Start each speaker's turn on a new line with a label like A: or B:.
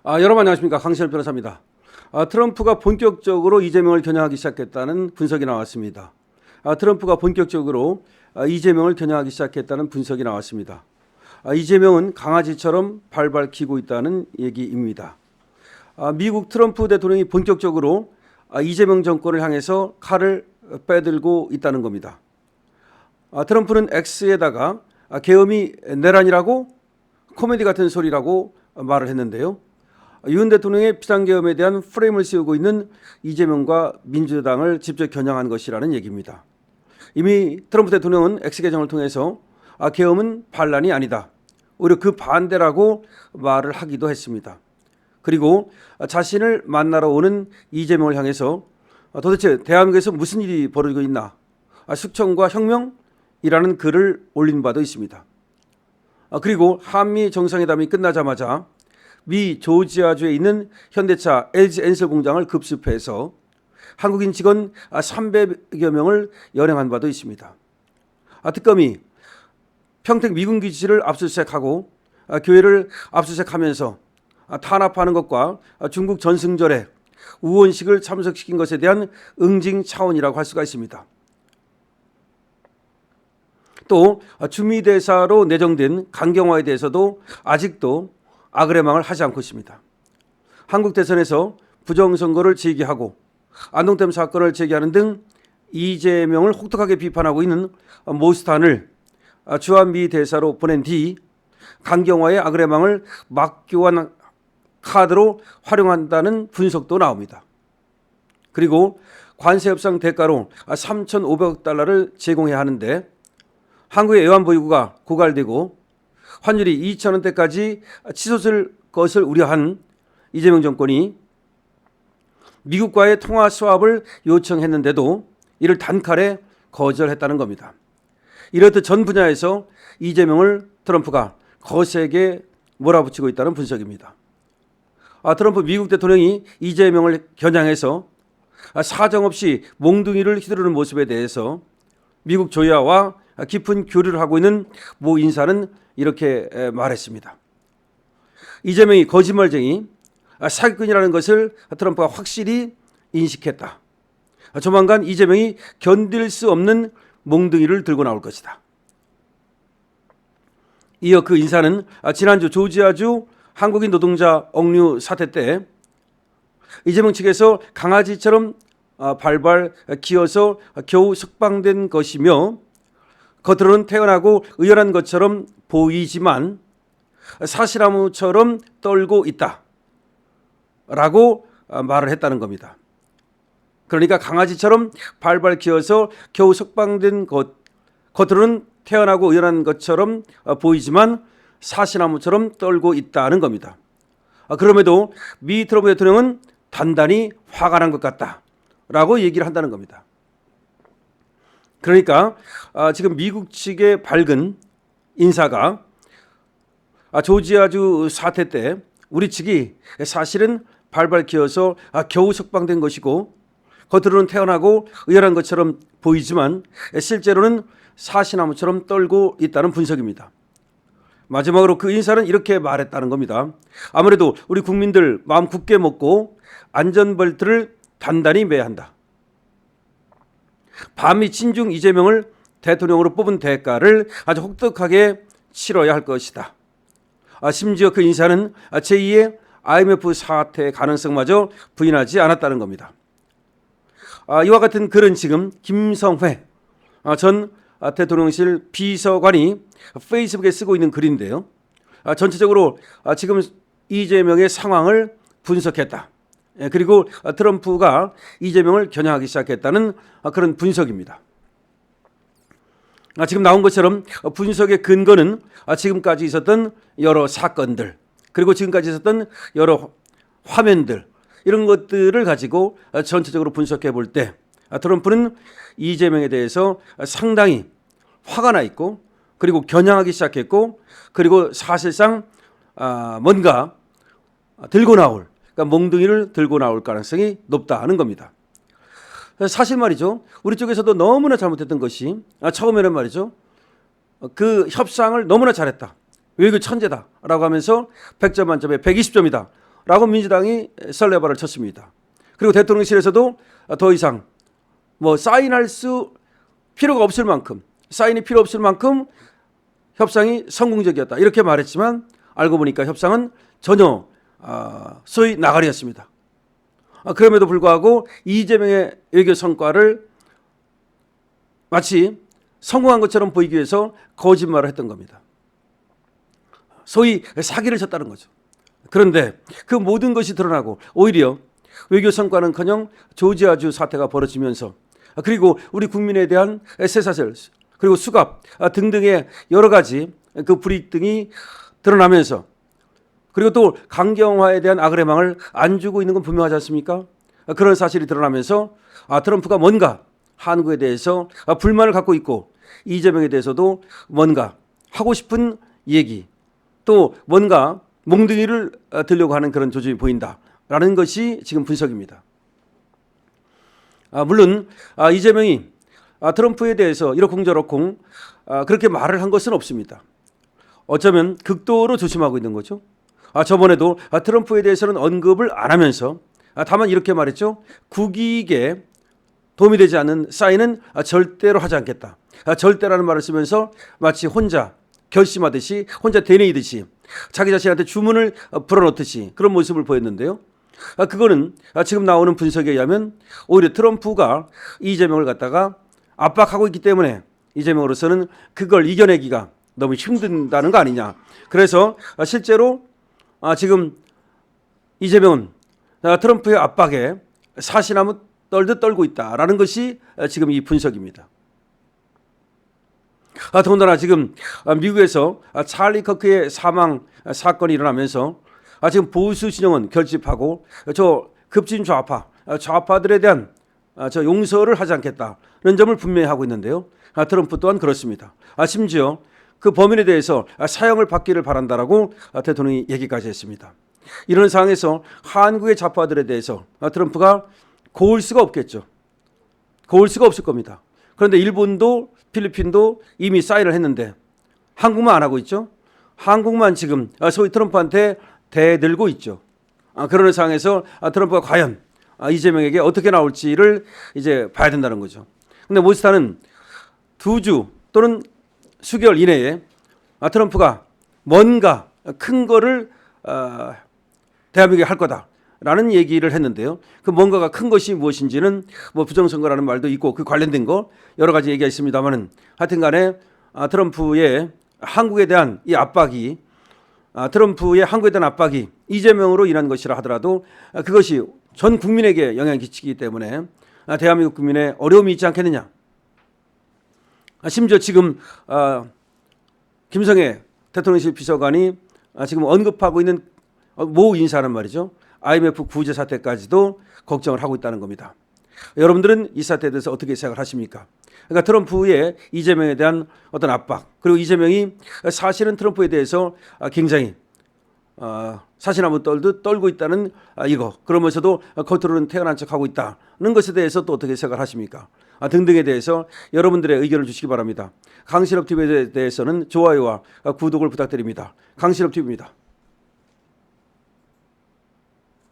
A: 여러분 안녕하십니까, 강신일 변호사입니다. 트럼프가 본격적으로 이재명을 겨냥하기 시작했다는 분석이 나왔습니다. 트럼프가 본격적으로 이재명을 겨냥하기 시작했다는 분석이 나왔습니다. 이재명은 강아지처럼 발발 기고 있다는 얘기입니다. 미국 트럼프 대통령이 본격적으로 이재명 정권을 향해서 칼을 빼들고 있다는 겁니다. 트럼프는 X에다가 계엄이 내란이라고 코미디 같은 소리라고 말을 했는데요. 윤 대통령의 비상계엄에 대한 프레임을 씌우고 있는 이재명과 민주당을 직접 겨냥한 것이라는 얘기입니다. 이미 트럼프 대통령은 X 계정을 통해서 계엄은 반란이 아니다, 오히려 그 반대라고 말을 하기도 했습니다. 그리고 자신을 만나러 오는 이재명을 향해서 도대체 대한민국에서 무슨 일이 벌어지고 있나, 숙청과 혁명이라는 글을 올린 바도 있습니다. 그리고 한미 정상회담이 끝나자마자 미 조지아주에 있는 현대차 LG 엔셀 공장을 급습해서 한국인 직원 300여 명을 연행한 바도 있습니다. 특검이 평택 미군 기지를 압수수색하고 교회를 압수수색하면서 탄압하는 것과 중국 전승절에 우원식을 참석시킨 것에 대한 응징 차원이라고 할 수가 있습니다. 또 주미대사로 내정된 강경화에 대해서도 아직도 아그레망을 하지 않고 있습니다. 한국 대선에서 부정선거를 제기하고 안동댐 사건을 제기하는 등 이재명을 혹독하게 비판하고 있는 모스탄을 주한미 대사로 보낸 뒤 강경화의 아그레망을 막교환 카드로 활용한다는 분석도 나옵니다. 그리고 관세 협상 대가로 3,500억 달러를 제공해야 하는데 한국의 애완보유고가 고갈되고 환율이 2,000원대까지 치솟을 것을 우려한 이재명 정권이 미국과의 통화 스왑을 요청했는데도 이를 단칼에 거절했다는 겁니다. 이렇듯 전 분야에서 이재명을 트럼프가 거세게 몰아붙이고 있다는 분석입니다. 트럼프 미국 대통령이 이재명을 겨냥해서 사정없이 몽둥이를 휘두르는 모습에 대해서 미국 조야와 깊은 교류를 하고 있는 모 인사는 이렇게 말했습니다. 이재명이 거짓말쟁이, 사기꾼이라는 것을 트럼프가 확실히 인식했다. 조만간 이재명이 견딜 수 없는 몽둥이를 들고 나올 것이다. 이어 그 인사는 지난주 조지아주 한국인 노동자 억류 사태 때 이재명 측에서 강아지처럼 발발 기어서 겨우 석방된 것이며 겉으로는 태연하고 의연한 것처럼 보이지만 사실아무처럼 떨고 있다 라고 말을 했다는 겁니다. 그러니까 강아지처럼 발발 기어서 겨우 석방된 것, 겉으로는 태연하고 의연한 것처럼 보이지만 사실아무처럼 떨고 있다는 겁니다. 그럼에도 미 트럼프 대통령은 단단히 화가 난 것 같다 라고 얘기를 한다는 겁니다. 그러니까 지금 미국 측의 밝은 인사가 조지아주 사태 때 우리 측이 사실은 발발 기어서 겨우 석방된 것이고 겉으로는 태연하고 의연한 것처럼 보이지만 실제로는 사시나무처럼 떨고 있다는 분석입니다. 마지막으로 그 인사는 이렇게 말했다는 겁니다. 아무래도 우리 국민들 마음 굳게 먹고 안전벨트를 단단히 매야 한다. 반미 친중 이재명을 대통령으로 뽑은 대가를 아주 혹독하게 치러야 할 것이다. 심지어 그 인사는 제2의 IMF 사태 가능성마저 부인하지 않았다는 겁니다. 이와 같은 글은 지금 김성회 전 대통령실 비서관이 페이스북에 쓰고 있는 글인데요. 전체적으로 지금 이재명의 상황을 분석했다. 그리고 트럼프가 이재명을 겨냥하기 시작했다는 그런 분석입니다. 지금 나온 것처럼 분석의 근거는 지금까지 있었던 여러 사건들, 그리고 지금까지 있었던 여러 화면들, 이런 것들을 가지고 전체적으로 분석해 볼 때 트럼프는 이재명에 대해서 상당히 화가 나 있고, 그리고 겨냥하기 시작했고, 그리고 사실상 뭔가 들고 나올, 그러니까 몽둥이를 들고 나올 가능성이 높다는 겁니다. 사실 말이죠, 우리 쪽에서도 너무나 잘못했던 것이 처음에는 말이죠, 그 협상을 너무나 잘했다, 왜 그 천재다 라고 하면서 100점 만점에 120점이다 라고 민주당이 설레발을 쳤습니다. 그리고 대통령실에서도 더 이상 뭐 사인할 수 필요가 없을 만큼, 사인이 필요 없을 만큼 협상이 성공적이었다 이렇게 말했지만 알고 보니까 협상은 전혀 소위 나가리였습니다. 그럼에도 불구하고 이재명의 외교 성과를 마치 성공한 것처럼 보이기 위해서 거짓말을 했던 겁니다. 소위 사기를 쳤다는 거죠. 그런데 그 모든 것이 드러나고 오히려 외교 성과는커녕 조지아주 사태가 벌어지면서 그리고 우리 국민에 대한 쇠사슬 그리고 수갑 등등의 여러 가지 그 불이익 등이 드러나면서 그리고 또 강경화에 대한 악의망을 안 주고 있는 건 분명하지 않습니까? 그런 사실이 드러나면서 트럼프가 뭔가 한국에 대해서 불만을 갖고 있고 이재명에 대해서도 뭔가 하고 싶은 얘기 또 뭔가 몽둥이를 들려고 하는 그런 조짐이 보인다라는 것이 지금 분석입니다. 물론 이재명이 트럼프에 대해서 이러쿵저러쿵 그렇게 말을 한 것은 없습니다. 어쩌면 극도로 조심하고 있는 거죠. 저번에도 트럼프에 대해서는 언급을 안 하면서 다만 이렇게 말했죠. 국익에 도움이 되지 않는 사인은 절대로 하지 않겠다. 절대라는 말을 쓰면서 마치 혼자 결심하듯이 혼자 되뇌이듯이 자기 자신한테 주문을 불어넣듯이 그런 모습을 보였는데요. 그거는 지금 나오는 분석에 의하면 오히려 트럼프가 이재명을 갖다가 압박하고 있기 때문에 이재명으로서는 그걸 이겨내기가 너무 힘든다는 거 아니냐. 그래서 실제로 지금 이재명은 트럼프의 압박에 사시나무 떨듯 떨고 있다라는 것이 지금 이 분석입니다. 더군다나 지금 미국에서 찰리 커크의 사망 사건이 일어나면서 지금 보수 진영은 결집하고 저 급진 좌파들에 대한 저 용서를 하지 않겠다는 점을 분명히 하고 있는데요. 트럼프 또한 그렇습니다. 심지어 그 범인에 대해서 사형을 받기를 바란다라고 대통령이 얘기까지 했습니다. 이런 상황에서 한국의 좌파들에 대해서 트럼프가 고을 수가 없겠죠. 고을 수가 없을 겁니다. 그런데 일본도 필리핀도 이미 사인을 했는데 한국만 안 하고 있죠. 한국만 지금 소위 트럼프한테 대들고 있죠. 그러는 상황에서 트럼프가 과연 이재명에게 어떻게 나올지를 이제 봐야 된다는 거죠. 그런데 모스타는 2주 또는 수개월 이내에 트럼프가 뭔가 큰 거를 대한민국에 할 거다라는 얘기를 했는데요. 그 뭔가가 큰 것이 무엇인지는 뭐 부정선거라는 말도 있고 그 관련된 거 여러 가지 얘기가 있습니다만은 하여튼간에 트럼프의 한국에 대한 이 압박이 트럼프의 한국에 대한 압박이 이재명으로 인한 것이라 하더라도 그것이 전 국민에게 영향을 끼치기 때문에 대한민국 국민의 어려움이 있지 않겠느냐. 심지어 지금 김성애 대통령실 비서관이 지금 언급하고 있는 모 인사는 말이죠. IMF 구제 사태까지도 걱정을 하고 있다는 겁니다. 여러분들은 이 사태에 대해서 어떻게 생각을 하십니까? 그러니까 트럼프의 이재명에 대한 어떤 압박 그리고 이재명이 사실은 트럼프에 대해서 굉장히 사시나무 떨듯 떨고 있다는 이거 그러면서도 겉으로는 태어난 척하고 있다는 것에 대해서 또 어떻게 생각을 하십니까? 등등에 대해서 여러분들의 의견을 주시기 바랍니다. 강신업 TV에 대해서는 좋아요와 구독을 부탁드립니다. 강신업 TV입니다.